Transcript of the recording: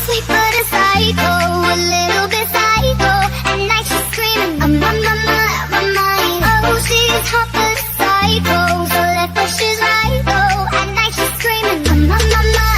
sweet but a psycho, a little bit psycho. At night she's screaming, I'm my mind. Oh, she's hot but psycho, so left but she's right though. At night she's screaming, I'm my mind.